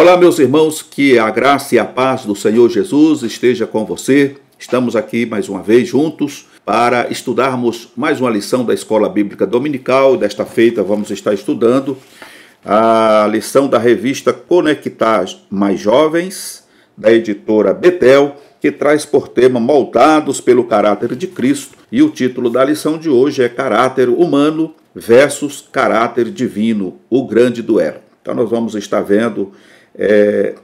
Olá, meus irmãos, que a graça e a paz do Senhor Jesus esteja com você. Estamos aqui mais uma vez juntos para estudarmos mais uma lição da Escola Bíblica Dominical. Desta feita vamos estar estudando a lição da revista Conectar Mais Jovens, da editora Betel, que traz por tema Moldados pelo Caráter de Cristo. E o título da lição de hoje é Caráter Humano versus Caráter Divino, o grande duelo. Então nós vamos estar vendo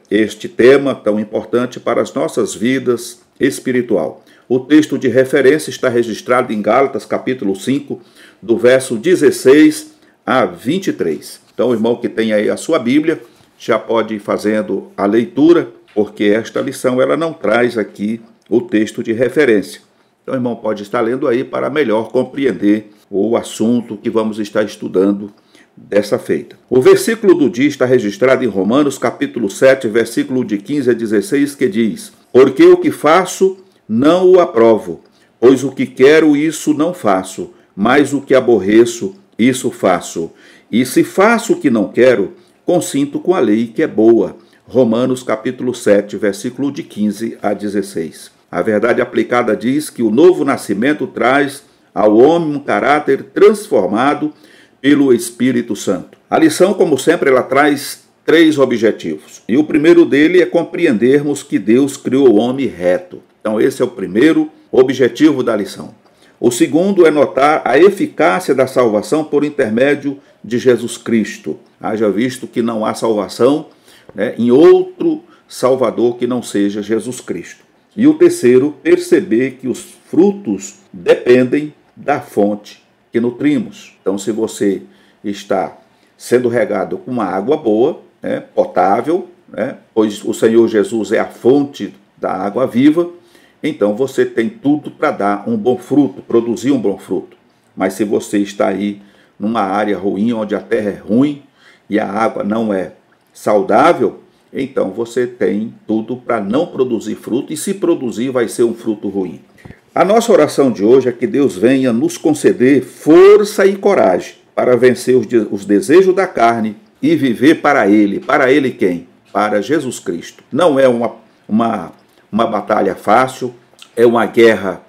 este tema tão importante para as nossas vidas espiritual. O texto de referência está registrado em Gálatas, capítulo 5, do verso 16 a 23. Então, o irmão que tem aí a sua Bíblia já pode ir fazendo a leitura, porque esta lição ela não traz aqui o texto de referência. Então, o irmão pode estar lendo aí para melhor compreender o assunto que vamos estar estudando dessa feita. O versículo do dia está registrado em Romanos, capítulo 7, versículo de 15 a 16, que diz: Porque o que faço não o aprovo, pois o que quero isso não faço, mas o que aborreço, isso faço. E se faço o que não quero, consinto com a lei que é boa. Romanos, capítulo 7, versículo de 15 a 16. A verdade aplicada diz que o novo nascimento traz ao homem um caráter transformado pelo Espírito Santo. A lição, como sempre, ela traz 3 objetivos. E o primeiro dele é compreendermos que Deus criou o homem reto. Então esse é o primeiro objetivo da lição. O segundo é notar a eficácia da salvação por intermédio de Jesus Cristo. Haja visto que não há salvação em outro Salvador que não seja Jesus Cristo. E o terceiro, perceber que os frutos dependem da fonte que nutrimos. Então, se você está sendo regado com uma água boa, potável, pois o Senhor Jesus é a fonte da água viva, então você tem tudo para dar um bom fruto, produzir um bom fruto. Mas se você está aí numa área ruim, onde a terra é ruim e a água não é saudável, então você tem tudo para não produzir fruto, e se produzir vai ser um fruto ruim. A nossa oração de hoje é que Deus venha nos conceder força e coragem para vencer os desejos da carne e viver para Ele. Para Ele quem? Para Jesus Cristo. Não é uma batalha fácil, é uma guerra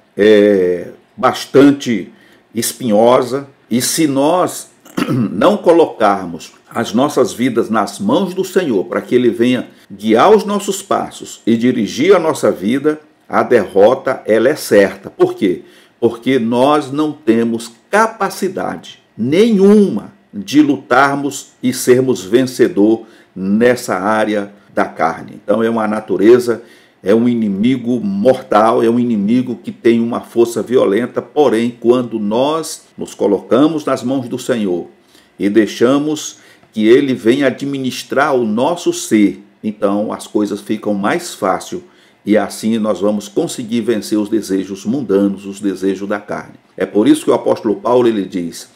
bastante espinhosa, e se nós não colocarmos as nossas vidas nas mãos do Senhor, para que Ele venha guiar os nossos passos e dirigir a nossa vida, a derrota ela é certa. Por quê? Porque nós não temos capacidade nenhuma de lutarmos e sermos vencedor nessa área da carne. Então é uma natureza, é um inimigo mortal, é um inimigo que tem uma força violenta, porém quando nós nos colocamos nas mãos do Senhor e deixamos que Ele venha administrar o nosso ser, então as coisas ficam mais fáceis. E assim nós vamos conseguir vencer os desejos mundanos, os desejos da carne. É por isso que o apóstolo Paulo ele diz,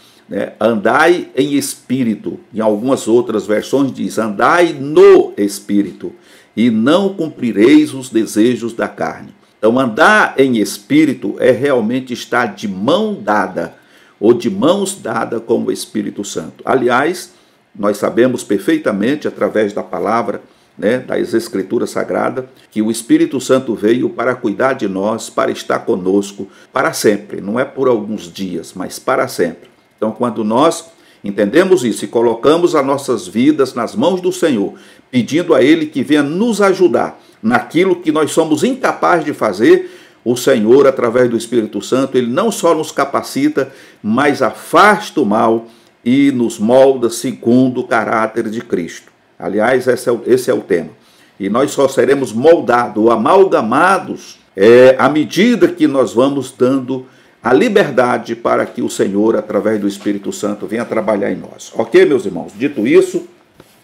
andai em espírito. Em algumas outras versões diz, andai no espírito, e não cumprireis os desejos da carne. Então andar em espírito é realmente estar de mão dada, ou de mãos dadas com o Espírito Santo. Aliás, nós sabemos perfeitamente, através da palavra, das Escrituras Sagradas, que o Espírito Santo veio para cuidar de nós, para estar conosco para sempre. Não é por alguns dias, mas para sempre. Então, quando nós entendemos isso e colocamos as nossas vidas nas mãos do Senhor, pedindo a Ele que venha nos ajudar naquilo que nós somos incapazes de fazer, o Senhor, através do Espírito Santo, Ele não só nos capacita, mas afasta o mal e nos molda segundo o caráter de Cristo. Aliás, esse é o tema. E nós só seremos moldados, ou amalgamados, à medida que nós vamos dando a liberdade para que o Senhor, através do Espírito Santo, venha trabalhar em nós. Ok, meus irmãos? Dito isso,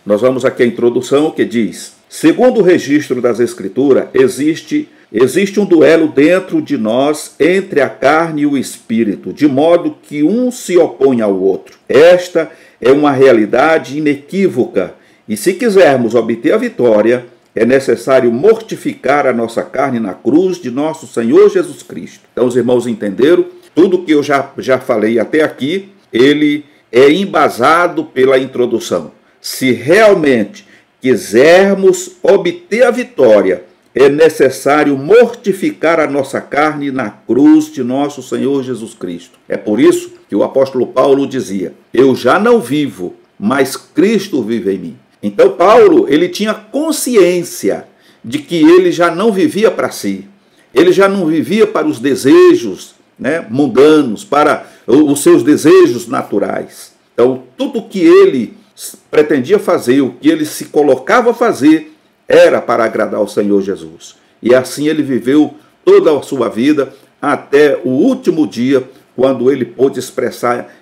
nós vamos aqui à introdução que diz: segundo o registro das Escrituras, existe um duelo dentro de nós entre a carne e o espírito, de modo que um se opõe ao outro. Esta é uma realidade inequívoca. E se quisermos obter a vitória, é necessário mortificar a nossa carne na cruz de nosso Senhor Jesus Cristo. Então os irmãos entenderam? Tudo que eu já falei até aqui, ele é embasado pela introdução. Se realmente quisermos obter a vitória, é necessário mortificar a nossa carne na cruz de nosso Senhor Jesus Cristo. É por isso que o apóstolo Paulo dizia: eu já não vivo, mas Cristo vive em mim. Então Paulo, ele tinha consciência de que ele já não vivia para si. Ele já não vivia para os desejos, mundanos, para os seus desejos naturais. Então tudo que ele pretendia fazer, o que ele se colocava a fazer, era para agradar ao Senhor Jesus. E assim ele viveu toda a sua vida até o último dia, quando ele pôde expressar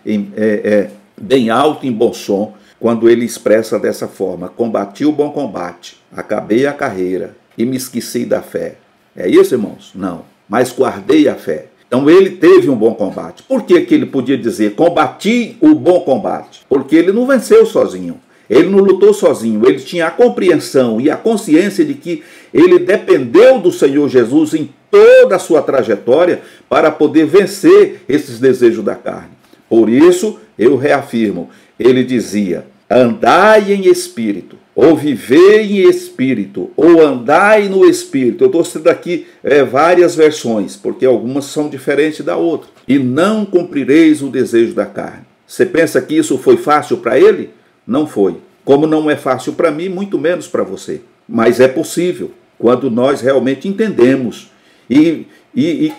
bem alto, em bom som, quando ele expressa dessa forma: combati o bom combate, acabei a carreira e me esqueci da fé. É isso, irmãos? Não, mas guardei a fé. Então ele teve um bom combate. Por que ele podia dizer combati o bom combate? Porque ele não venceu sozinho. Ele não lutou sozinho, ele tinha a compreensão e a consciência de que ele dependeu do Senhor Jesus em toda a sua trajetória para poder vencer esses desejos da carne. Por isso, eu reafirmo, ele dizia: andai em espírito, ou vivei em espírito, ou andai no espírito. Eu estou citando aqui várias versões, porque algumas são diferentes da outra. E não cumprireis o desejo da carne. Você pensa que isso foi fácil para ele? Não foi. Como não é fácil para mim, muito menos para você. Mas é possível, quando nós realmente entendemos e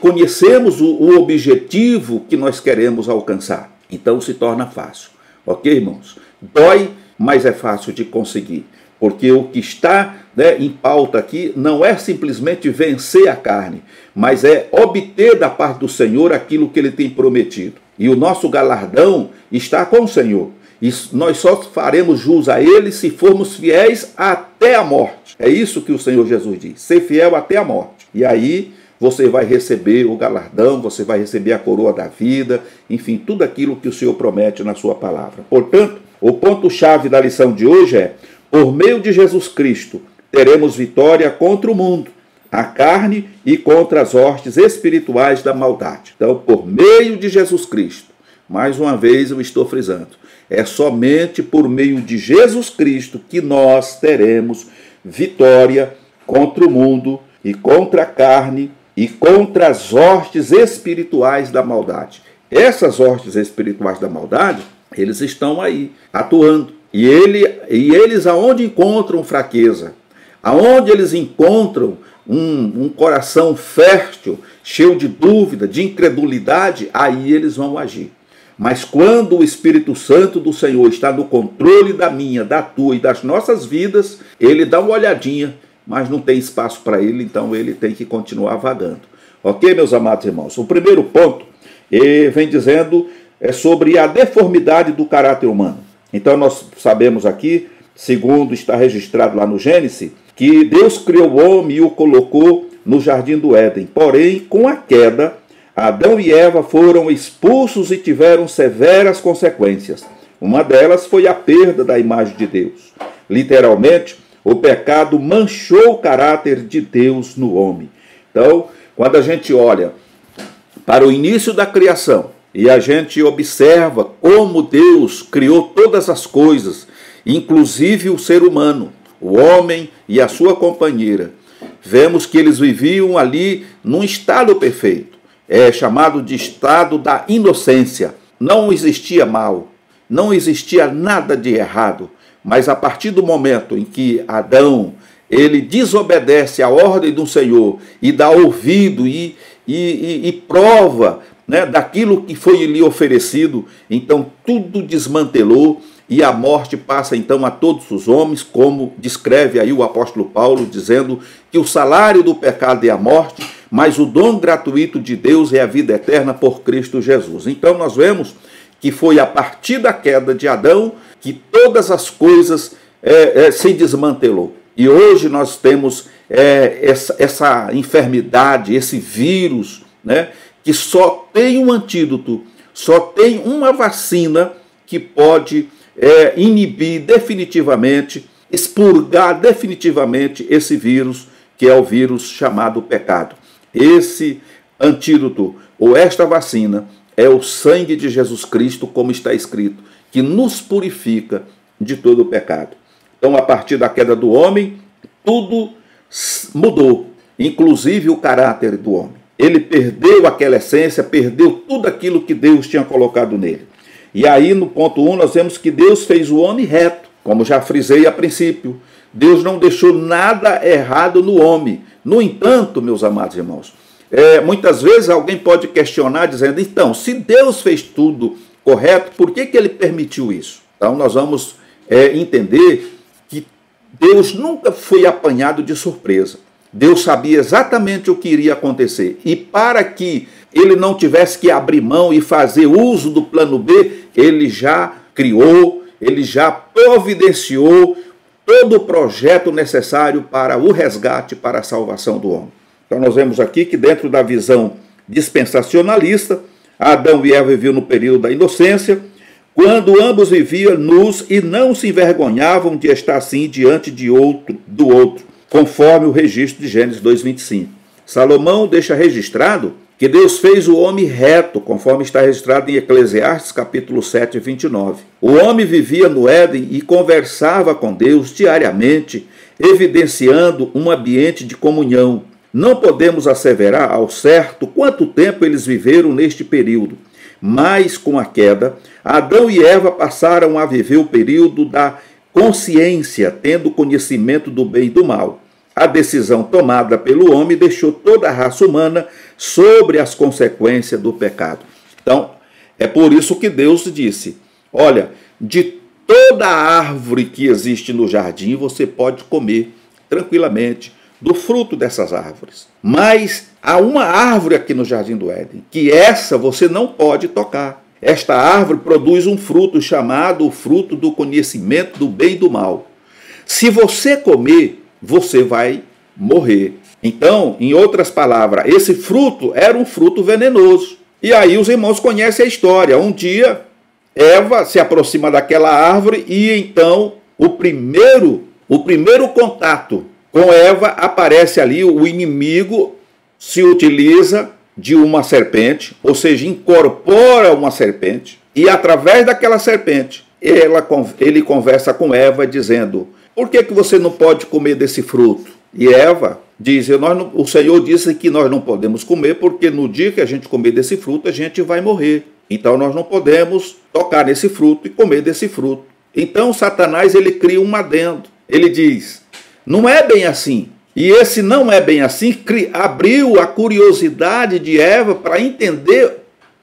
conhecemos o objetivo que nós queremos alcançar. Então se torna fácil. Ok, irmãos? Dói, mas é fácil de conseguir. Porque o que está em pauta aqui não é simplesmente vencer a carne, mas é obter da parte do Senhor aquilo que ele tem prometido. E o nosso galardão está com o Senhor. E nós só faremos jus a ele se formos fiéis até a morte. É isso que o Senhor Jesus diz: ser fiel até a morte. E aí você vai receber o galardão, você vai receber a coroa da vida, enfim, tudo aquilo que o Senhor promete na sua palavra. Portanto, o ponto-chave da lição de hoje é: por meio de Jesus Cristo, teremos vitória contra o mundo, a carne e contra as hostes espirituais da maldade. Então, por meio de Jesus Cristo, mais uma vez eu estou frisando, é somente por meio de Jesus Cristo que nós teremos vitória contra o mundo e contra a carne e contra as hostes espirituais da maldade. Essas hostes espirituais da maldade, eles estão aí, atuando. E eles aonde encontram fraqueza, aonde eles encontram um coração fértil, cheio de dúvida, de incredulidade, aí eles vão agir. Mas quando o Espírito Santo do Senhor está no controle da minha, da tua e das nossas vidas, ele dá uma olhadinha, mas não tem espaço para ele, então ele tem que continuar vagando. Ok, meus amados irmãos? O primeiro ponto vem dizendo sobre a deformidade do caráter humano. Então nós sabemos aqui, segundo está registrado lá no Gênesis, que Deus criou o homem e o colocou no jardim do Éden. Porém, com a queda, Adão e Eva foram expulsos e tiveram severas consequências. Uma delas foi a perda da imagem de Deus. Literalmente, o pecado manchou o caráter de Deus no homem. Então, quando a gente olha para o início da criação e a gente observa como Deus criou todas as coisas, inclusive o ser humano, o homem e a sua companheira, vemos que eles viviam ali num estado perfeito. É chamado de estado da inocência. Não existia mal, não existia nada de errado, mas a partir do momento em que Adão ele desobedece à ordem do Senhor e dá ouvido e prova daquilo que foi lhe oferecido, então tudo desmantelou e a morte passa então a todos os homens, como descreve aí o apóstolo Paulo, dizendo que o salário do pecado é a morte, mas o dom gratuito de Deus é a vida eterna por Cristo Jesus. Então nós vemos que foi a partir da queda de Adão que todas as coisas se desmantelou. E hoje nós temos essa enfermidade, esse vírus, que só tem um antídoto, só tem uma vacina que pode inibir definitivamente, expurgar definitivamente esse vírus, que é o vírus chamado pecado. Esse antídoto, ou esta vacina, é o sangue de Jesus Cristo, como está escrito, que nos purifica de todo o pecado. Então, a partir da queda do homem, tudo mudou, inclusive o caráter do homem. Ele perdeu aquela essência, perdeu tudo aquilo que Deus tinha colocado nele. E aí, no ponto 1, nós vemos que Deus fez o homem reto, como já frisei a princípio. Deus não deixou nada errado no homem. No entanto, meus amados irmãos, muitas vezes alguém pode questionar dizendo, então, se Deus fez tudo correto, por que ele permitiu isso? Então, nós vamos entender que Deus nunca foi apanhado de surpresa. Deus sabia exatamente o que iria acontecer. E para que ele não tivesse que abrir mão e fazer uso do plano B, ele já criou, ele já providenciou todo o projeto necessário para o resgate, para a salvação do homem. Então nós vemos aqui que dentro da visão dispensacionalista, Adão e Eva viviam no período da inocência, quando ambos viviam nus e não se envergonhavam de estar assim diante do outro, conforme o registro de Gênesis 2:25. Salomão deixa registrado que Deus fez o homem reto, conforme está registrado em Eclesiastes, capítulo 7, 29. O homem vivia no Éden e conversava com Deus diariamente, evidenciando um ambiente de comunhão. Não podemos asseverar ao certo quanto tempo eles viveram neste período, mas com a queda, Adão e Eva passaram a viver o período da consciência, tendo conhecimento do bem e do mal. A decisão tomada pelo homem deixou toda a raça humana sobre as consequências do pecado. Então, é por isso que Deus disse, olha, de toda a árvore que existe no jardim, você pode comer tranquilamente do fruto dessas árvores. Mas há uma árvore aqui no jardim do Éden, que essa você não pode tocar. Esta árvore produz um fruto chamado o fruto do conhecimento do bem e do mal. Se você comer, você vai morrer. Então, em outras palavras, esse fruto era um fruto venenoso. E aí os irmãos conhecem a história. Um dia, Eva se aproxima daquela árvore e então o primeiro contato com Eva aparece ali, o inimigo se utiliza de uma serpente, ou seja, incorpora uma serpente, e através daquela serpente, ele conversa com Eva dizendo, por que você não pode comer desse fruto? E Eva diz, o Senhor disse que nós não podemos comer, porque no dia que a gente comer desse fruto, a gente vai morrer. Então nós não podemos tocar nesse fruto e comer desse fruto. Então Satanás, ele cria um adendo. Ele diz, não é bem assim. E esse não é bem assim abriu a curiosidade de Eva para entender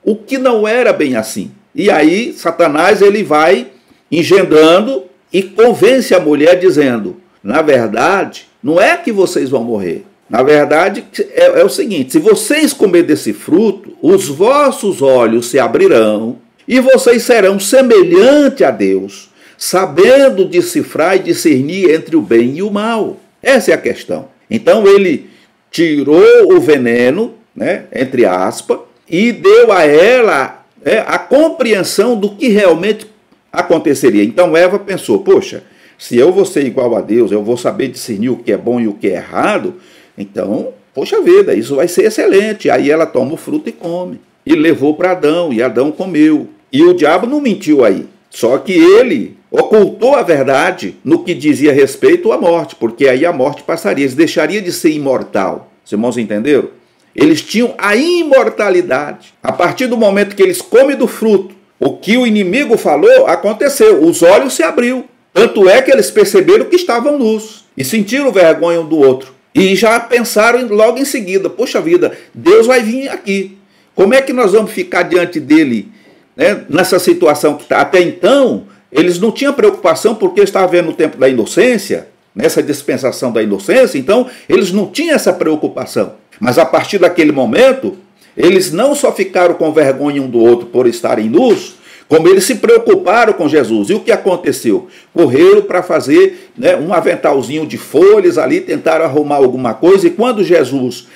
o que não era bem assim. E aí Satanás, ele vai engendrando e convence a mulher dizendo, na verdade, não é que vocês vão morrer. Na verdade, é o seguinte, se vocês comerem desse fruto, os vossos olhos se abrirão e vocês serão semelhantes a Deus, sabendo decifrar e discernir entre o bem e o mal. Essa é a questão. Então ele tirou o veneno, né, entre aspas, e deu a ela a compreensão do que realmente aconteceria. Então Eva pensou, poxa, se eu vou ser igual a Deus, eu vou saber discernir o que é bom e o que é errado, então, poxa vida, isso vai ser excelente. Aí ela toma o fruto e come. E levou para Adão, e Adão comeu. E o diabo não mentiu aí. Só que ele ocultou a verdade no que dizia respeito à morte, porque aí a morte passaria, eles deixariam de ser imortal. Os irmãos entenderam? Eles tinham a imortalidade. A partir do momento que eles comem do fruto, o que o inimigo falou aconteceu, os olhos se abriu. Tanto é que eles perceberam que estavam nus e sentiram vergonha um do outro. E já pensaram logo em seguida, poxa vida, Deus vai vir aqui. Como é que nós vamos ficar diante dele, né, nessa situação que está? Até então, eles não tinham preocupação porque estavam vendo o tempo da inocência, nessa dispensação da inocência, então eles não tinham essa preocupação. Mas a partir daquele momento, eles não só ficaram com vergonha um do outro por estarem nus, como eles se preocuparam com Jesus. E o que aconteceu? Correram para fazer, né, um aventalzinho de folhas ali, tentaram arrumar alguma coisa, e quando Jesus,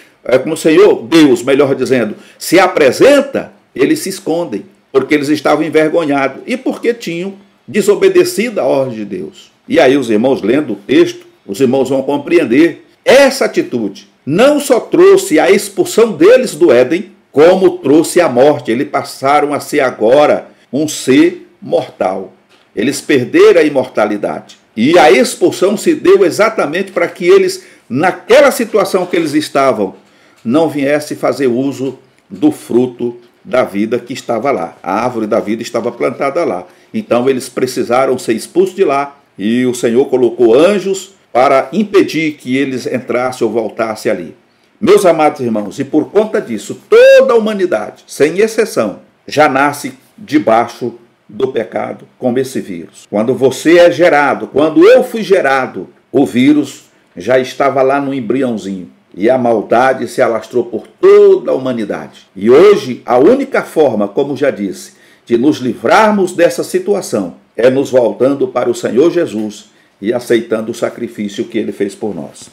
como o Senhor, Deus, melhor dizendo, se apresenta, eles se escondem, porque eles estavam envergonhados e porque tinham desobedecido a ordem de Deus. E aí os irmãos, lendo o texto, os irmãos vão compreender essa atitude. Não só trouxe a expulsão deles do Éden, como trouxe a morte. Eles passaram a ser agora um ser mortal. Eles perderam a imortalidade. E a expulsão se deu exatamente para que eles, naquela situação que eles estavam, não viessem fazer uso do fruto da vida que estava lá. A árvore da vida estava plantada lá. Então eles precisaram ser expulsos de lá e o Senhor colocou anjos para impedir que eles entrassem ou voltassem ali. Meus amados irmãos, e por conta disso, toda a humanidade, sem exceção, já nasce debaixo do pecado como esse vírus. Quando você é gerado, quando eu fui gerado, o vírus já estava lá no embriãozinho. E a maldade se alastrou por toda a humanidade. E hoje, a única forma, como já disse, de nos livrarmos dessa situação é nos voltando para o Senhor Jesus e aceitando o sacrifício que Ele fez por nós.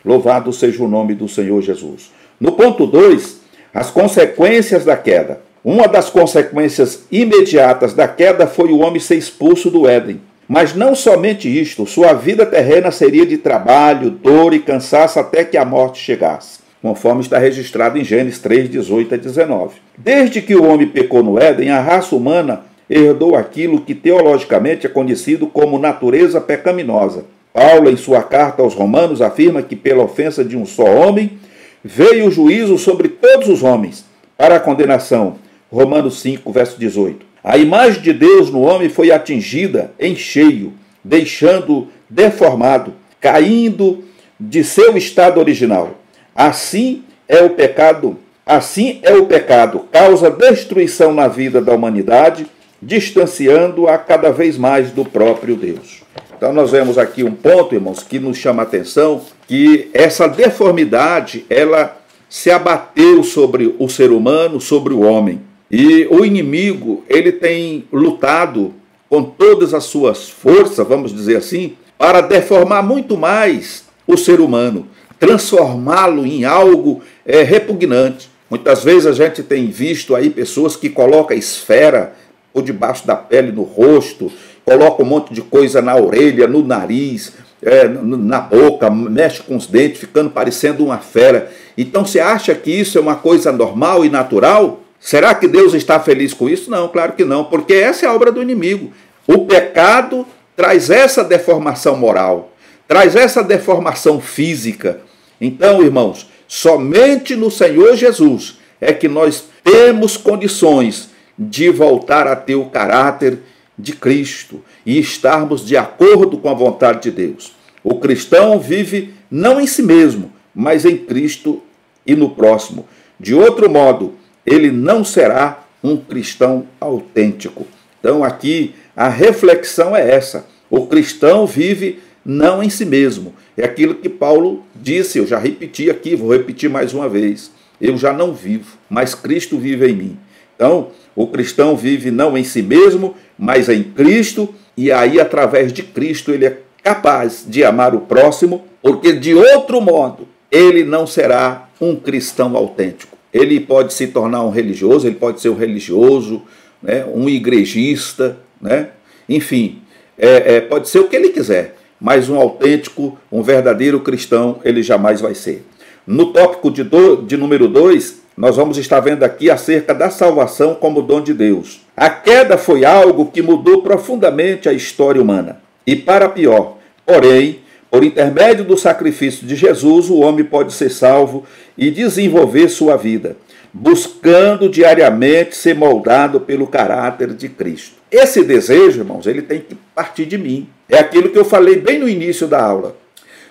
Louvado seja o nome do Senhor Jesus. No ponto 2, as consequências da queda. Uma das consequências imediatas da queda foi o homem ser expulso do Éden. Mas não somente isto, sua vida terrena seria de trabalho, dor e cansaço até que a morte chegasse, conforme está registrado em Gênesis 3, 18 a 19. Desde que o homem pecou no Éden, a raça humana herdou aquilo que teologicamente é conhecido como natureza pecaminosa. Paulo, em sua carta aos Romanos, afirma que pela ofensa de um só homem, veio o juízo sobre todos os homens, para a condenação. Romanos 5, verso 18. A imagem de Deus no homem foi atingida em cheio, deixando deformado, caindo de seu estado original. Assim é o pecado, causa destruição na vida da humanidade, distanciando-a cada vez mais do próprio Deus. Então nós vemos aqui um ponto, irmãos, que nos chama a atenção, que essa deformidade, ela se abateu sobre o ser humano, sobre o homem. E o inimigo, ele tem lutado com todas as suas forças, vamos dizer assim, para deformar muito mais o ser humano, transformá-lo em algo repugnante. Muitas vezes a gente tem visto aí pessoas que colocam esfera por debaixo da pele, no rosto, colocam um monte de coisa na orelha, no nariz, na boca, mexe com os dentes, ficando parecendo uma fera. Então você acha que isso é uma coisa normal e natural? Será que Deus está feliz com isso? Não, claro que não, porque essa é a obra do inimigo. O pecado traz essa deformação moral, traz essa deformação física. Então, irmãos, somente no Senhor Jesus é que nós temos condições de voltar a ter o caráter de Cristo e estarmos de acordo com a vontade de Deus. O cristão vive não em si mesmo, mas em Cristo e no próximo. De outro modo, ele não será um cristão autêntico. Então aqui a reflexão é essa. O cristão vive não em si mesmo. É aquilo que Paulo disse, eu já repeti aqui, vou repetir mais uma vez. Eu já não vivo, mas Cristo vive em mim. Então, o cristão vive não em si mesmo, mas em Cristo, e aí através de Cristo ele é capaz de amar o próximo, porque de outro modo ele não será um cristão autêntico. Ele pode se tornar um religioso, ele pode ser um religioso, né, um igrejista, né? Enfim, pode ser o que ele quiser, mas um autêntico, um verdadeiro cristão, ele jamais vai ser. No tópico de número 2, nós vamos estar vendo aqui acerca da salvação como dom de Deus. A queda foi algo que mudou profundamente a história humana, e para pior. Porém, por intermédio do sacrifício de Jesus, o homem pode ser salvo e desenvolver sua vida, buscando diariamente ser moldado pelo caráter de Cristo. Esse desejo, irmãos, ele tem que partir de mim. É aquilo que eu falei bem no início da aula.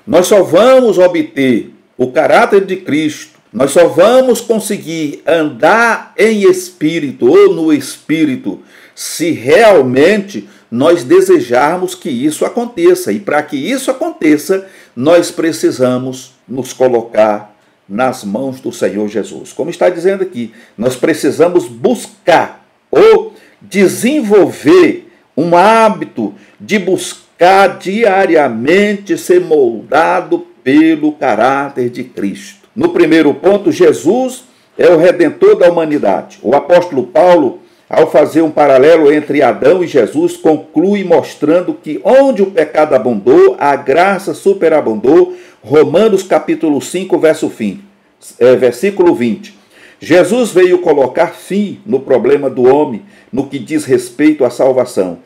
Nós só vamos obter o caráter de Cristo, nós só vamos conseguir andar em espírito ou no espírito se realmente nós desejarmos que isso aconteça. E para que isso aconteça, nós precisamos nos colocar nas mãos do Senhor Jesus. Como está dizendo aqui, nós precisamos buscar ou desenvolver um hábito de buscar diariamente ser moldado pelo caráter de Cristo. No primeiro ponto, Jesus é o Redentor da humanidade. O apóstolo Paulo, ao fazer um paralelo entre Adão e Jesus, conclui mostrando que onde o pecado abundou, a graça superabundou. Romanos capítulo 5, versículo 20. Jesus veio colocar fim no problema do homem no que diz respeito à salvação.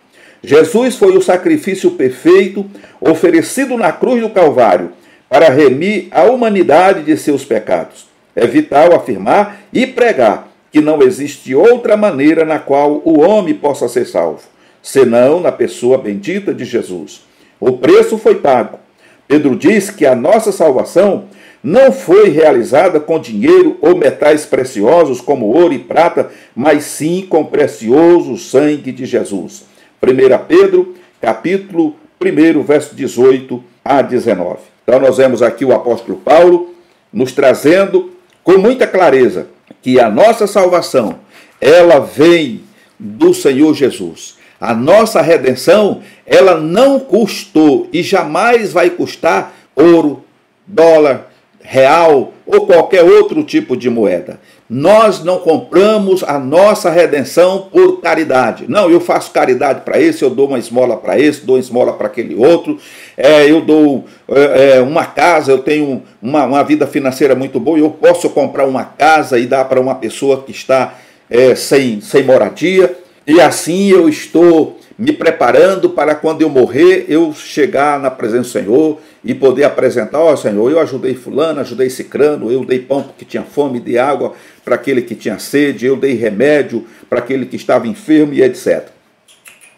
Jesus foi o sacrifício perfeito oferecido na cruz do Calvário para remir a humanidade de seus pecados. É vital afirmar e pregar que não existe outra maneira na qual o homem possa ser salvo, senão na pessoa bendita de Jesus. O preço foi pago. Pedro diz que a nossa salvação não foi realizada com dinheiro ou metais preciosos como ouro e prata, mas sim com o precioso sangue de Jesus. 1 Pedro, capítulo 1, verso 18 a 19. Então nós vemos aqui o apóstolo Paulo nos trazendo com muita clareza que a nossa salvação, ela vem do Senhor Jesus. A nossa redenção, ela não custou e jamais vai custar ouro, dólar, real ou qualquer outro tipo de moeda. Nós não compramos a nossa redenção por caridade. Não, eu faço caridade para esse, eu dou uma esmola para esse, dou uma esmola para aquele outro, eu dou uma casa, eu tenho uma vida financeira muito boa, eu posso comprar uma casa e dar para uma pessoa que está sem moradia, e assim eu estou me preparando para quando eu morrer, eu chegar na presença do Senhor e poder apresentar, ó Senhor, eu ajudei fulano, ajudei cicrano, eu dei pão porque tinha fome, dei água para aquele que tinha sede, eu dei remédio para aquele que estava enfermo e etc.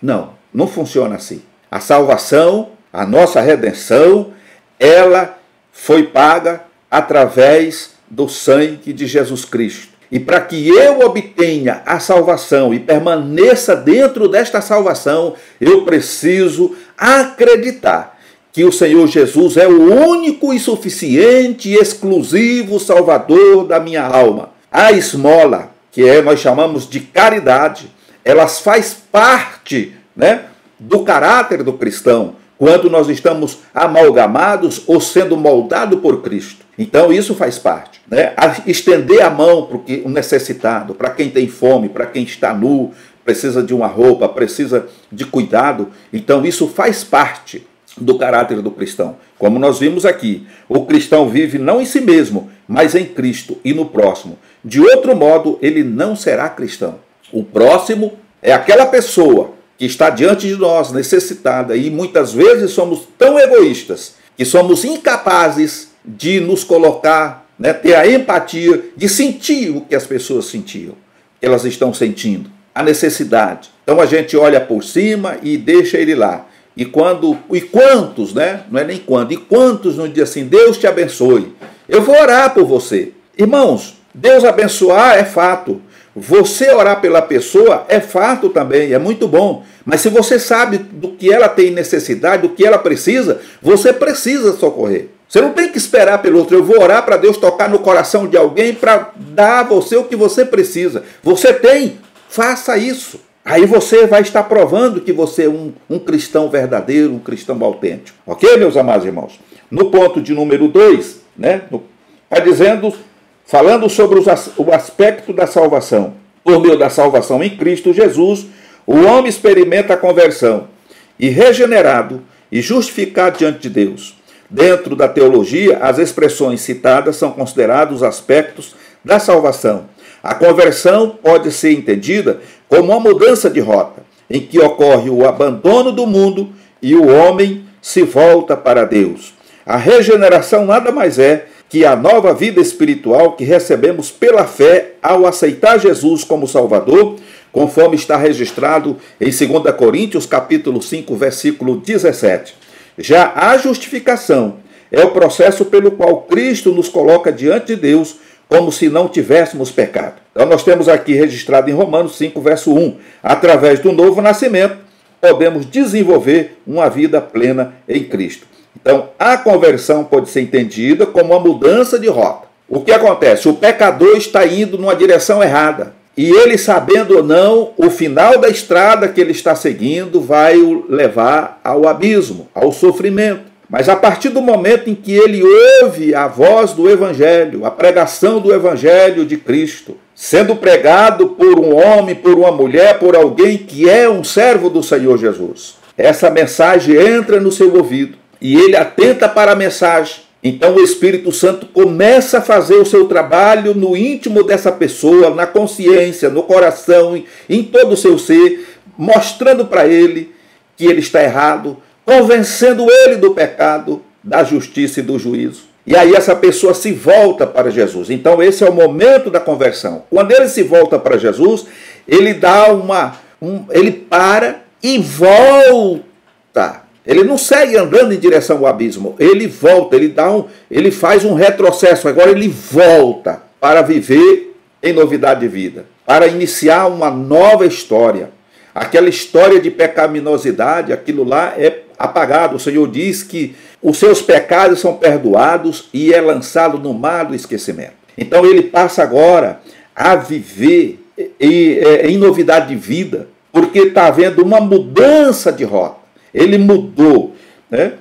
Não, não funciona assim. A salvação, a nossa redenção, ela foi paga através do sangue de Jesus Cristo. E para que eu obtenha a salvação e permaneça dentro desta salvação, eu preciso acreditar que o Senhor Jesus é o único e suficiente e exclusivo Salvador da minha alma. A esmola, que nós chamamos de caridade, ela faz parte, do caráter do cristão, quando nós estamos amalgamados ou sendo moldados por Cristo. Então isso faz parte. Estender a mão para o necessitado, para quem tem fome, para quem está nu, precisa de uma roupa, precisa de cuidado. Então isso faz parte do caráter do cristão. Como nós vimos aqui, o cristão vive não em si mesmo, mas em Cristo e no próximo. De outro modo, ele não será cristão. O próximo é aquela pessoa que está diante de nós, necessitada, e muitas vezes somos tão egoístas que somos incapazes de nos colocar, ter a empatia, de sentir o que as pessoas sentiam, que elas estão sentindo, a necessidade. Então a gente olha por cima e deixa ele lá. E quantos, não é nem quando, e quantos não dizem assim, Deus te abençoe, eu vou orar por você. Irmãos, Deus abençoar é fato. Você orar pela pessoa é fato também, é muito bom. Mas se você sabe do que ela tem necessidade, do que ela precisa, você precisa socorrer. Você não tem que esperar pelo outro. Eu vou orar para Deus tocar no coração de alguém para dar a você o que você precisa. Você tem, faça isso. Aí você vai estar provando que você é um cristão verdadeiro, um cristão autêntico. Ok, meus amados irmãos? No ponto de número 2, está dizendo, falando sobre o aspecto da salvação. Por meio da salvação em Cristo Jesus, o homem experimenta a conversão e regenerado e justificado diante de Deus. Dentro da teologia, as expressões citadas são considerados aspectos da salvação. A conversão pode ser entendida como uma mudança de rota, em que ocorre o abandono do mundo e o homem se volta para Deus. A regeneração nada mais é que a nova vida espiritual que recebemos pela fé ao aceitar Jesus como Salvador, conforme está registrado em 2 Coríntios, capítulo 5, versículo 17. Já a justificação é o processo pelo qual Cristo nos coloca diante de Deus como se não tivéssemos pecado. Então nós temos aqui registrado em Romanos 5, verso 1. Através do novo nascimento, podemos desenvolver uma vida plena em Cristo. Então, a conversão pode ser entendida como uma mudança de rota. O que acontece? O pecador está indo numa direção errada. E ele, sabendo ou não, o final da estrada que ele está seguindo vai o levar ao abismo, ao sofrimento. Mas a partir do momento em que ele ouve a voz do Evangelho, a pregação do Evangelho de Cristo, sendo pregado por um homem, por uma mulher, por alguém que é um servo do Senhor Jesus, essa mensagem entra no seu ouvido e ele atenta para a mensagem. Então o Espírito Santo começa a fazer o seu trabalho no íntimo dessa pessoa, na consciência, no coração, em todo o seu ser, mostrando para ele que ele está errado, convencendo ele do pecado, da justiça e do juízo. E aí essa pessoa se volta para Jesus. Então esse é o momento da conversão. Quando ele se volta para Jesus, ele dá ele para e volta. Ele não segue andando em direção ao abismo. Ele volta, ele faz um retrocesso. Agora ele volta para viver em novidade de vida, para iniciar uma nova história. Aquela história de pecaminosidade, aquilo lá é apagado. O Senhor diz que os seus pecados são perdoados e é lançado no mar do esquecimento. Então ele passa agora a viver em novidade de vida, porque está havendo uma mudança de rota. Ele mudou, né?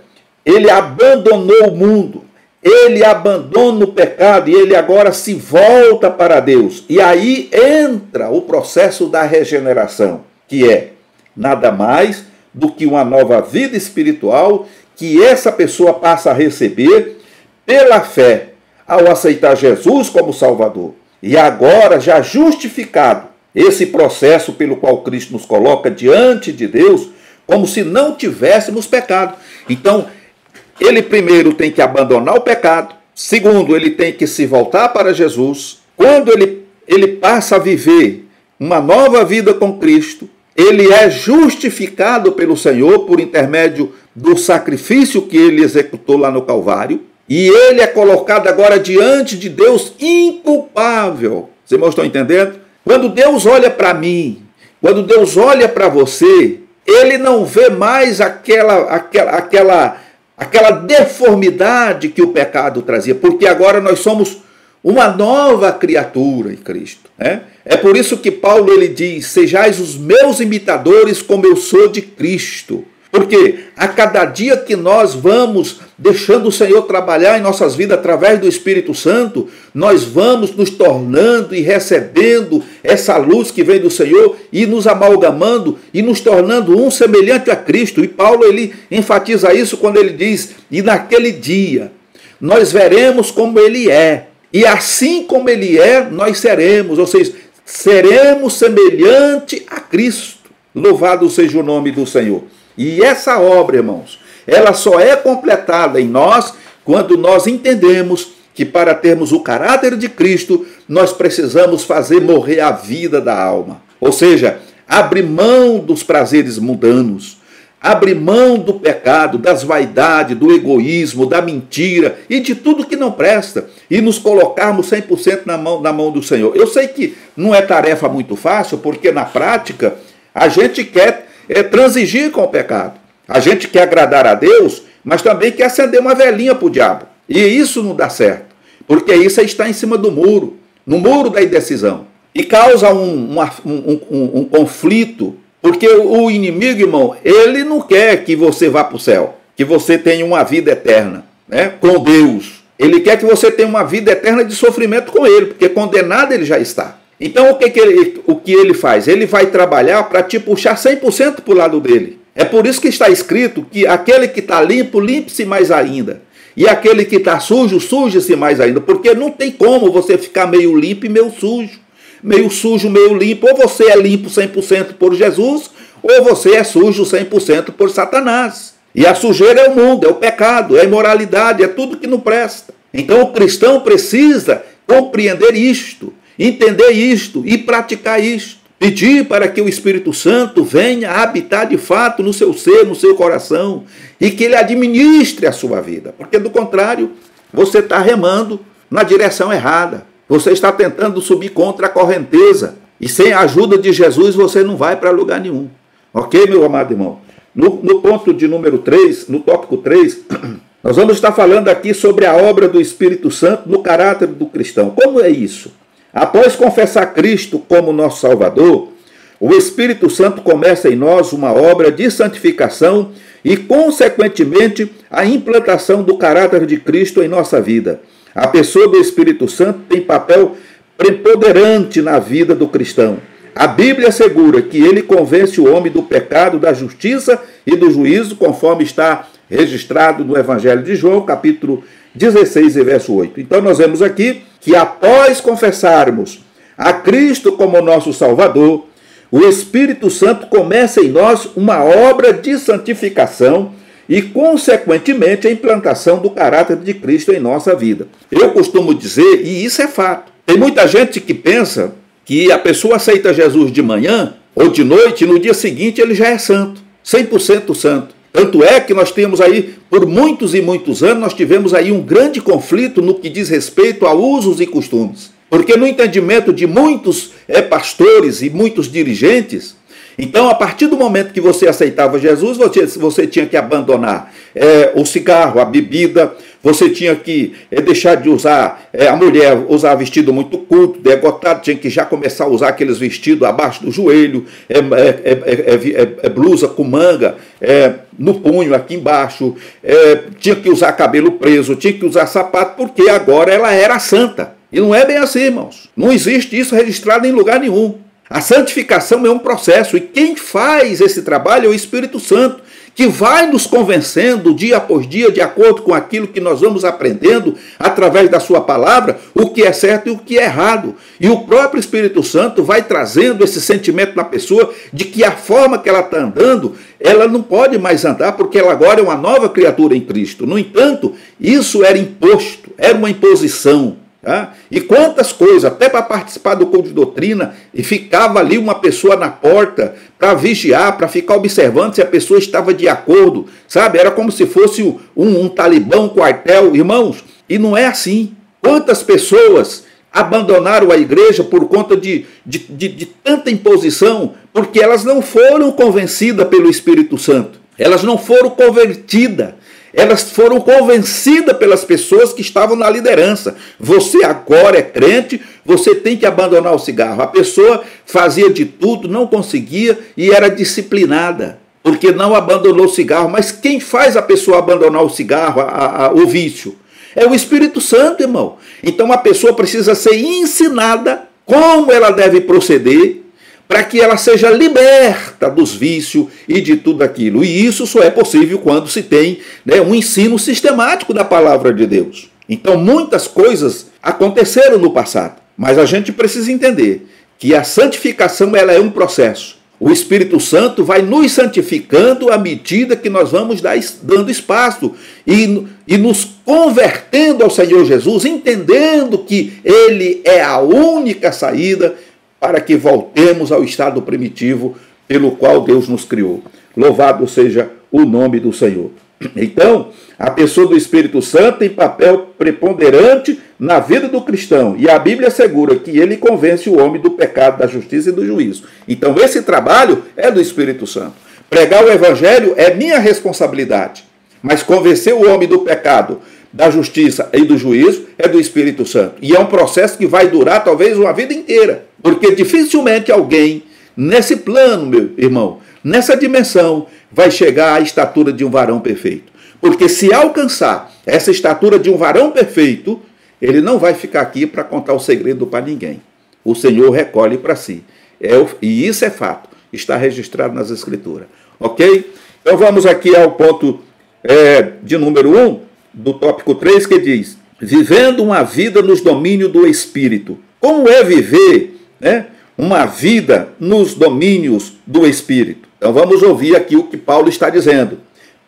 Ele abandonou o mundo, ele abandona o pecado e ele agora se volta para Deus. E aí entra o processo da regeneração, que é nada mais do que uma nova vida espiritual que essa pessoa passa a receber pela fé, ao aceitar Jesus como Salvador. E agora, já justificado, esse processo pelo qual Cristo nos coloca diante de Deus, como se não tivéssemos pecado. Então, ele primeiro tem que abandonar o pecado, segundo, ele tem que se voltar para Jesus. Quando ele passa a viver uma nova vida com Cristo, ele é justificado pelo Senhor por intermédio do sacrifício que ele executou lá no Calvário, e ele é colocado agora diante de Deus inculpável. Vocês estão entendendo? Quando Deus olha para mim, quando Deus olha para você, ele não vê mais aquela deformidade que o pecado trazia, porque agora nós somos uma nova criatura em Cristo, né? É por isso que Paulo ele diz: sejais os meus imitadores como eu sou de Cristo. Porque a cada dia que nós vamos deixando o Senhor trabalhar em nossas vidas através do Espírito Santo, nós vamos nos tornando e recebendo essa luz que vem do Senhor e nos amalgamando e nos tornando um semelhante a Cristo. E Paulo ele enfatiza isso quando ele diz: e naquele dia nós veremos como ele é, e assim como ele é, nós seremos, ou seja, seremos semelhante a Cristo. Louvado seja o nome do Senhor. E essa obra, irmãos, ela só é completada em nós quando nós entendemos que para termos o caráter de Cristo, nós precisamos fazer morrer a vida da alma. Ou seja, abrir mão dos prazeres mundanos, abrir mão do pecado, das vaidades, do egoísmo, da mentira e de tudo que não presta e nos colocarmos 100% na mão do Senhor. Eu sei que não é tarefa muito fácil, porque na prática a gente quer transigir com o pecado. A gente quer agradar a Deus, mas também quer acender uma velhinha para o diabo. E isso não dá certo, porque isso está em cima do muro, no muro da indecisão. E causa um conflito, porque o inimigo, irmão, ele não quer que você vá para o céu, que você tenha uma vida eterna, né, com Deus. Ele quer que você tenha uma vida eterna de sofrimento com ele, porque condenado ele já está. Então o que ele faz? Ele vai trabalhar para te puxar 100% para o lado dele. É por isso que está escrito que aquele que está limpo, limpe-se mais ainda. E aquele que está sujo, suje-se mais ainda. Porque não tem como você ficar meio limpo e meio sujo, meio limpo. Ou você é limpo 100% por Jesus, ou você é sujo 100% por Satanás. E a sujeira é o mundo, é o pecado, é a imoralidade, é tudo que não presta. Então o cristão precisa compreender isto, entender isto e praticar isto. Pedir para que o Espírito Santo venha habitar de fato no seu ser, no seu coração, e que ele administre a sua vida. Porque do contrário, você está remando na direção errada. Você está tentando subir contra a correnteza. E sem a ajuda de Jesus você não vai para lugar nenhum. Ok, meu amado irmão? No ponto de número 3, no tópico 3, nós vamos estar falando aqui sobre a obra do Espírito Santo no caráter do cristão. Como é isso? Após confessar Cristo como nosso Salvador, o Espírito Santo começa em nós uma obra de santificação e, consequentemente, a implantação do caráter de Cristo em nossa vida. A pessoa do Espírito Santo tem papel preponderante na vida do cristão. A Bíblia assegura que ele convence o homem do pecado, da justiça e do juízo, conforme está registrado no Evangelho de João, capítulo 16 e verso 8. Então nós vemos aqui que após confessarmos a Cristo como nosso Salvador, o Espírito Santo começa em nós uma obra de santificação e, consequentemente, a implantação do caráter de Cristo em nossa vida. Eu costumo dizer, e isso é fato, tem muita gente que pensa que a pessoa aceita Jesus de manhã ou de noite e no dia seguinte ele já é santo, 100% santo. Tanto é que nós temos aí, por muitos e muitos anos, nós tivemos aí um grande conflito no que diz respeito a usos e costumes. Porque no entendimento de muitos pastores e muitos dirigentes, então a partir do momento que você aceitava Jesus, você tinha que abandonar o cigarro, a bebida, você tinha que deixar de usar, a mulher usar vestido muito curto, degotado, tinha que já começar a usar aqueles vestidos abaixo do joelho, blusa com manga, no punho aqui embaixo, tinha que usar cabelo preso, tinha que usar sapato, porque agora ela era santa. E não é bem assim, irmãos. Não existe isso registrado em lugar nenhum. A santificação é um processo, e quem faz esse trabalho é o Espírito Santo, que vai nos convencendo dia após dia, de acordo com aquilo que nós vamos aprendendo através da sua palavra, o que é certo e o que é errado. E o próprio Espírito Santo vai trazendo esse sentimento na pessoa de que a forma que ela está andando, ela não pode mais andar porque ela agora é uma nova criatura em Cristo. No entanto, isso era imposto, era uma imposição. Tá? E quantas coisas, até para participar do culto de doutrina, e ficava ali uma pessoa na porta para vigiar, para ficar observando se a pessoa estava de acordo, sabe? Era como se fosse um talibã, um quartel, irmãos, e não é assim. Quantas pessoas abandonaram a igreja por conta de tanta imposição, porque elas não foram convencidas pelo Espírito Santo, elas não foram convertidas. Elas foram convencidas pelas pessoas que estavam na liderança. Você agora é crente, você tem que abandonar o cigarro. A pessoa fazia de tudo, não conseguia e era disciplinada, porque não abandonou o cigarro. Mas quem faz a pessoa abandonar o cigarro, o vício? É o Espírito Santo, irmão. Então a pessoa precisa ser ensinada como ela deve proceder, para que ela seja liberta dos vícios e de tudo aquilo. E isso só é possível quando se tem um ensino sistemático da palavra de Deus. Então muitas coisas aconteceram no passado, mas a gente precisa entender que a santificação ela é um processo. O Espírito Santo vai nos santificando à medida que nós vamos dando espaço e nos convertendo ao Senhor Jesus, entendendo que Ele é a única saída para que voltemos ao estado primitivo pelo qual Deus nos criou. Louvado seja o nome do Senhor. Então, a pessoa do Espírito Santo tem papel preponderante na vida do cristão, e a Bíblia assegura que ele convence o homem do pecado, da justiça e do juízo. Então, esse trabalho é do Espírito Santo. Pregar o Evangelho é minha responsabilidade, mas convencer o homem do pecado, da justiça e do juízo é do Espírito Santo. E é um processo que vai durar talvez uma vida inteira. Porque dificilmente alguém nesse plano, meu irmão, nessa dimensão, vai chegar à estatura de um varão perfeito. Porque se alcançar essa estatura de um varão perfeito, ele não vai ficar aqui para contar o segredo para ninguém. O Senhor recolhe para si. E isso é fato. Está registrado nas Escrituras. Ok? Então vamos aqui ao ponto de número 1, do tópico 3, que diz: vivendo uma vida nos domínios do Espírito. Como é viver uma vida nos domínios do Espírito? Então vamos ouvir aqui o que Paulo está dizendo.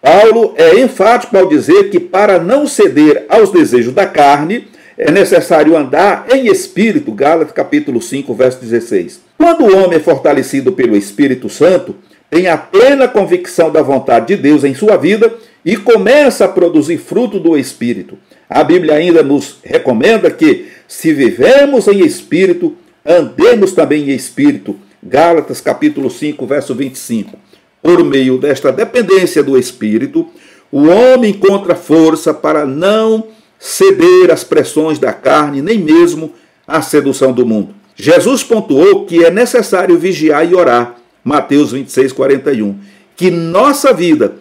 Paulo é enfático ao dizer que para não ceder aos desejos da carne, é necessário andar em Espírito, Gálatas capítulo 5, verso 16. Quando o homem é fortalecido pelo Espírito Santo, tem a plena convicção da vontade de Deus em sua vida e começa a produzir fruto do Espírito. A Bíblia ainda nos recomenda que, se vivemos em Espírito, andemos também em Espírito. Gálatas capítulo 5, verso 25. Por meio desta dependência do Espírito, o homem encontra força para não ceder às pressões da carne, nem mesmo à sedução do mundo. Jesus pontuou que é necessário vigiar e orar. Mateus 26, 41. Que nossa vida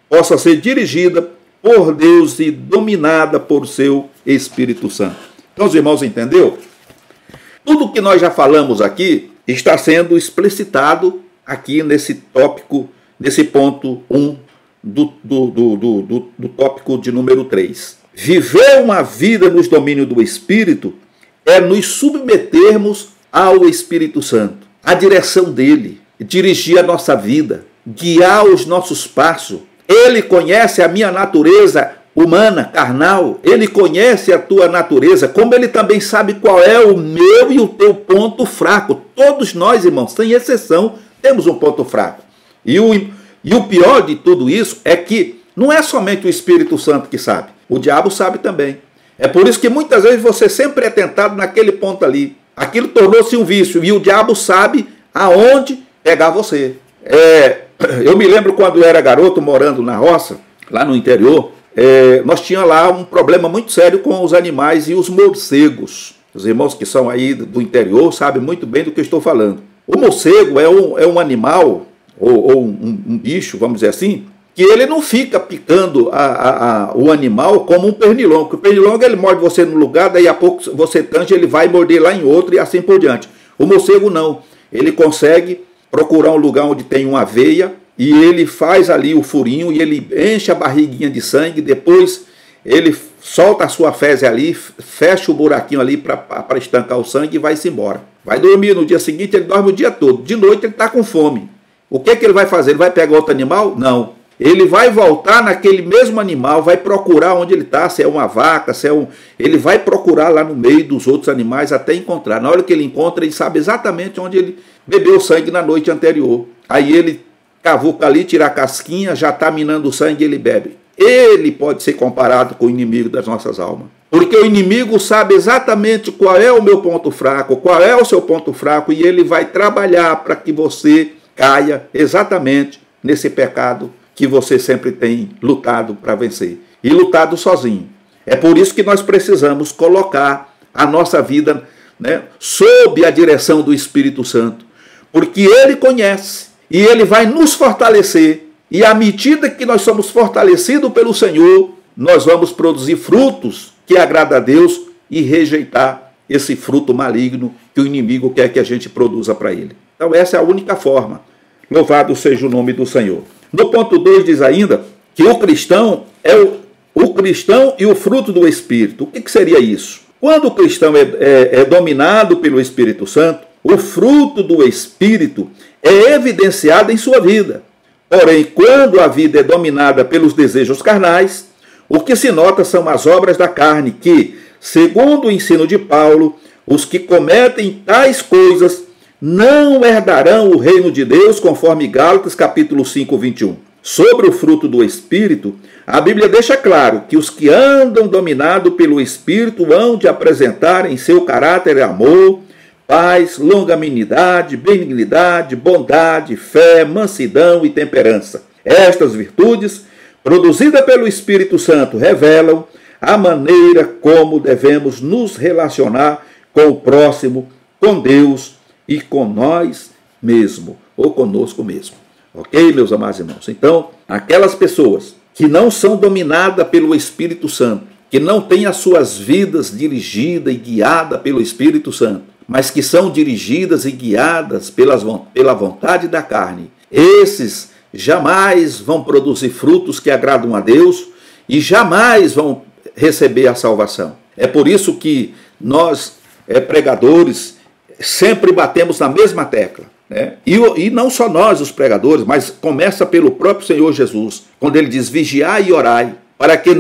possa ser dirigida por Deus e dominada por seu Espírito Santo. Então, os irmãos, entendeu? Tudo que nós já falamos aqui está sendo explicitado aqui nesse tópico, nesse ponto 1 do tópico de número 3. Viver uma vida nos domínios do Espírito é nos submetermos ao Espírito Santo, à direção dele. dirigir a nossa vida, guiar os nossos passos. Ele conhece a minha natureza humana, carnal. Ele conhece a tua natureza, como ele também sabe qual é o meu e o teu ponto fraco. Todos nós, irmãos, sem exceção, temos um ponto fraco. E o pior de tudo isso é que não é somente o Espírito Santo que sabe. O diabo sabe também. É por isso que muitas vezes você sempre é tentado naquele ponto ali. Aquilo tornou-se um vício e o diabo sabe aonde pegar você. Eu me lembro quando eu era garoto, morando na roça, lá no interior, nós tínhamos lá um problema muito sério com os animais e os morcegos. Os irmãos que são aí do interior sabem muito bem do que eu estou falando. O morcego é um animal, ou um bicho, vamos dizer assim, que ele não fica picando o animal como um pernilongo. Porque o pernilongo ele morde você num lugar, daí a pouco você tange, ele vai morder lá em outro e assim por diante. O morcego não. Ele consegue procurar um lugar onde tem uma veia e ele faz ali o furinho e ele enche a barriguinha de sangue, depois ele solta a sua fezes ali, fecha o buraquinho ali para estancar o sangue e vai-se embora. Vai dormir no dia seguinte, ele dorme o dia todo. De noite ele está com fome. O que ele vai fazer? Ele vai pegar outro animal? Não. Ele vai voltar naquele mesmo animal, vai procurar onde ele está, se é uma vaca, se é um... Ele vai procurar lá no meio dos outros animais até encontrar. Na hora que ele encontra, ele sabe exatamente onde ele bebeu sangue na noite anterior. Aí ele cavuca ali, tira a casquinha, já está minando o sangue e ele bebe. Ele pode ser comparado com o inimigo das nossas almas. Porque o inimigo sabe exatamente qual é o meu ponto fraco, qual é o seu ponto fraco, e ele vai trabalhar para que você caia exatamente nesse pecado que você sempre tem lutado para vencer. E lutado sozinho. É por isso que nós precisamos colocar a nossa vida, né, sob a direção do Espírito Santo. Porque ele conhece e ele vai nos fortalecer. E à medida que nós somos fortalecidos pelo Senhor, nós vamos produzir frutos que agradam a Deus e rejeitar esse fruto maligno que o inimigo quer que a gente produza para ele. Então essa é a única forma. Louvado seja o nome do Senhor. No ponto 2 diz ainda que o cristão é o cristão e o fruto do Espírito. O que seria isso? Quando o cristão é dominado pelo Espírito Santo, o fruto do Espírito é evidenciado em sua vida. Porém, quando a vida é dominada pelos desejos carnais, o que se nota são as obras da carne que, segundo o ensino de Paulo, os que cometem tais coisas não herdarão o reino de Deus, conforme Gálatas capítulo 5, 21. Sobre o fruto do Espírito, a Bíblia deixa claro que os que andam dominados pelo Espírito hão de apresentar em seu caráter amor, paz, longanimidade, benignidade, bondade, fé, mansidão e temperança. Estas virtudes, produzidas pelo Espírito Santo, revelam a maneira como devemos nos relacionar com o próximo, com Deus e com nós mesmos, ou conosco mesmo. Ok, meus amados irmãos? Então, aquelas pessoas que não são dominadas pelo Espírito Santo, que não têm as suas vidas dirigidas e guiadas pelo Espírito Santo, mas que são dirigidas e guiadas pela vontade da carne, esses jamais vão produzir frutos que agradam a Deus e jamais vão receber a salvação. É por isso que nós, pregadores, sempre batemos na mesma tecla, né? E não só nós, os pregadores, mas começa pelo próprio Senhor Jesus, quando ele diz: vigiai e orai, para que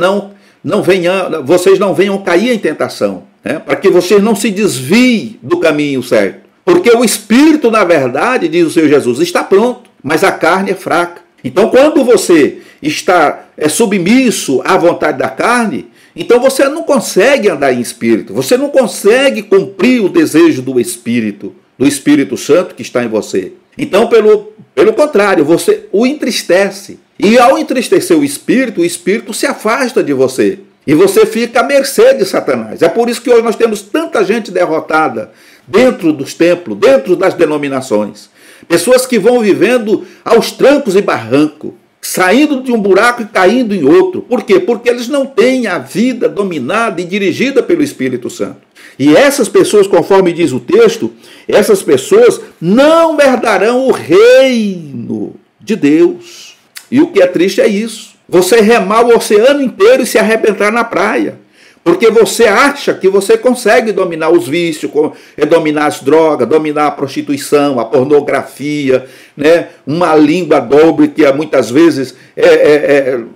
vocês não venham cair em tentação, né? Para que vocês não se desviem do caminho certo. Porque o Espírito, na verdade, diz o Senhor Jesus, está pronto, mas a carne é fraca. Então, quando você está submisso à vontade da carne, então você não consegue andar em espírito, você não consegue cumprir o desejo do Espírito Santo que está em você. Então, pelo contrário, você o entristece. E ao entristecer o Espírito se afasta de você. E você fica à mercê de Satanás. É por isso que hoje nós temos tanta gente derrotada dentro dos templos, dentro das denominações. Pessoas que vão vivendo aos trancos e barrancos, saindo de um buraco e caindo em outro. Por quê? Porque eles não têm a vida dominada e dirigida pelo Espírito Santo. E essas pessoas, conforme diz o texto, essas pessoas não herdarão o reino de Deus. E o que é triste é isso. Você remar o oceano inteiro e se arrebentar na praia. Porque você acha que você consegue dominar os vícios, dominar as drogas, dominar a prostituição, a pornografia, né? Uma língua dobre que muitas vezes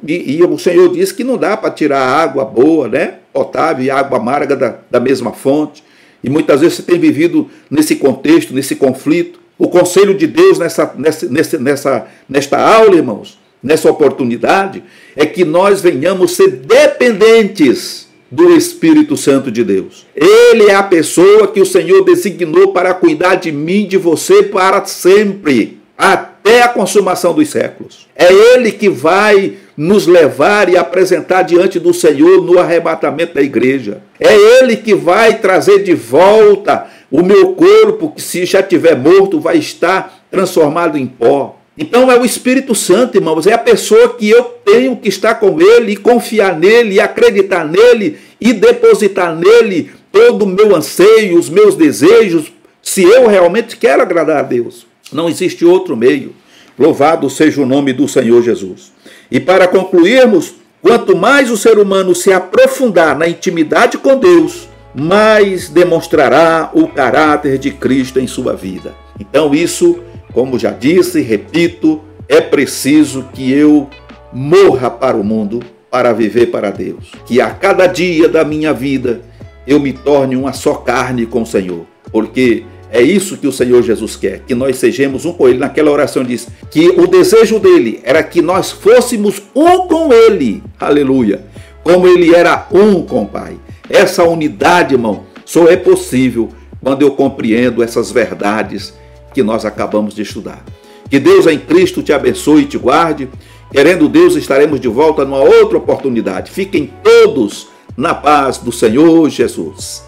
e o Senhor diz que não dá para tirar água boa, né? Potável e água amarga da mesma fonte. E muitas vezes você tem vivido nesse contexto, nesse conflito. O conselho de Deus nesta aula, irmãos, nessa oportunidade, é que nós venhamos ser dependentes do Espírito Santo de Deus. Ele é a pessoa que o Senhor designou para cuidar de mim, de você, para sempre, até a consumação dos séculos. É Ele que vai nos levar e apresentar diante do Senhor no arrebatamento da igreja. É Ele que vai trazer de volta o meu corpo, que se já estiver morto, vai estar transformado em pó. Então é o Espírito Santo, irmãos, é a pessoa que eu tenho que estar com Ele e confiar nele, e acreditar nele e depositar nele todo o meu anseio, os meus desejos, se eu realmente quero agradar a Deus. Não existe outro meio. Louvado seja o nome do Senhor Jesus. E para concluirmos, quanto mais o ser humano se aprofundar na intimidade com Deus, mais demonstrará o caráter de Cristo em sua vida. Então isso, como já disse e repito, é preciso que eu morra para o mundo para viver para Deus. Que a cada dia da minha vida eu me torne uma só carne com o Senhor. Porque é isso que o Senhor Jesus quer, que nós sejamos um com Ele. Naquela oração diz que o desejo dele era que nós fôssemos um com Ele. Aleluia! Como Ele era um com o Pai. Essa unidade, irmão, só é possível quando eu compreendo essas verdades que nós acabamos de estudar. Que Deus em Cristo te abençoe e te guarde. Querendo Deus, estaremos de volta numa outra oportunidade. Fiquem todos na paz do Senhor Jesus.